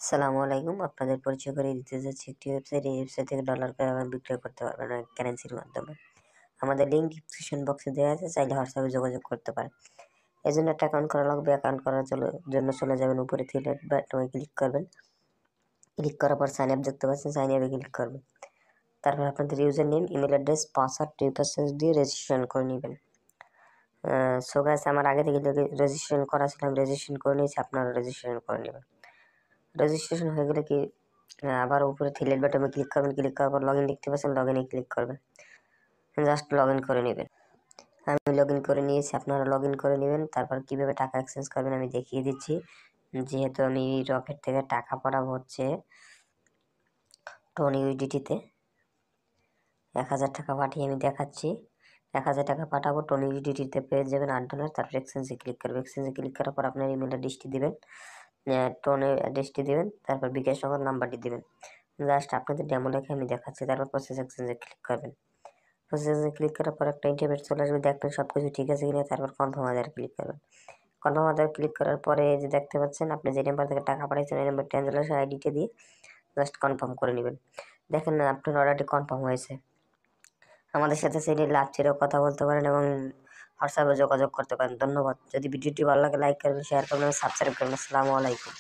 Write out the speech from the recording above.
আসসালামু আলাইকুম। আপনাদের পরিচয় করিয়ে দিতে যাচ্ছি একটি ওয়েবসাইট। এই ওয়েবসাইট থেকে ডলার বিক্রয় করতে পারবেন কারেন্সির মাধ্যমে। আমাদের লিঙ্ক ডিসক্রিপশন বক্সে দেওয়া আছে, চাইলে হোয়াটসঅ্যাপে যোগাযোগ করতে পারেন। এই জন্য একটা অ্যাকাউন্ট করা লাগবে। অ্যাকাউন্ট করার জন্য চলে যাবেন উপরে থ্রি ডট বাটনে ক্লিক করবেন। ক্লিক করার পর সাইন আপ দেখতে পাচ্ছেন, সাইন আপে ক্লিক করবেন। তারপর আপনাদের user name, email address, password, re-password দিয়ে রেজিস্ট্রেশন করে নেবেন। সো গাইস, আমার আগে থেকে রেজিস্ট্রেশন করা ছিল, আমি রেজিস্ট্রেশন করে নিয়েছি, আপনারা রেজিস্ট্রেশন করে নেবেন। রেজিস্ট্রেশন হয়ে গেলে কি আবার উপরে থ্রি ডট বাটনে ক্লিক করবেন। ক্লিক করার পর লগ ইন দেখতে পাচ্ছেন, লগ ইনে ক্লিক করবেন। জাস্ট লগ ইন করে নেবেন। আমি লগ ইন করে নিয়েছি, আপনারা লগ ইন করে নেবেন। তারপর কীভাবে টাকা এক্সচেঞ্জ করবেন আমি দেখিয়ে দিচ্ছি। যেহেতু আমি রকেট থেকে টাকা পাঠাবো হচ্ছে টোন ইউডিটিতে, 1000 টাকা পাঠিয়ে আমি দেখাচ্ছি। 1000 টাকা পাঠাবো, টোন ইউডিটিতে পেয়ে যাবেন $8। তারপর এক্সচেঞ্জে ক্লিক করবেন। এক্সচেঞ্জে ক্লিক করার পর আপনার ইমেল অ্যাড্রেসটি দেবেন, টোনের অ্যাড্রেসটি দেবেন, তারপর বিকাশ নগদ নাম্বারটি দেবেন। জাস্ট আপনাদের ডেমো লেখে আমি দেখাচ্ছি। তারপর প্রসেস এক্সচেঞ্জে ক্লিক করবেন। প্রসেসে ক্লিক করার পর একটা ইন্টারভিউ চলে আসবে, দেখবেন সব কিছু ঠিক আছে কিনা। তারপর কনফার্ম আদার ক্লিক করবেন। কনফার্ম আদার ক্লিক করার পরে যে দেখতে পাচ্ছেন আপনি যে নাম্বার থেকে টাকা পাঠিয়েছেন এই নাম্বার ট্রানজাকশন আইডিটা দিয়ে জাস্ট কনফার্ম করে নেবেন। দেখেন না, আপনার অর্ডারটি কনফার্ম হয়েছে। আমাদের সাথে সেই লাভ ছেড়েও কথা বলতে পারেন এবং হোয়াটসঅ্যাপে যোগাযোগ করতে পারেন। ধন্যবাদ। যদি ভিডিওটি ভালো লাগে লাইক করবেন, শেয়ার করবেন, সাবস্ক্রাইব করবেন। আসসালামু আলাইকুম।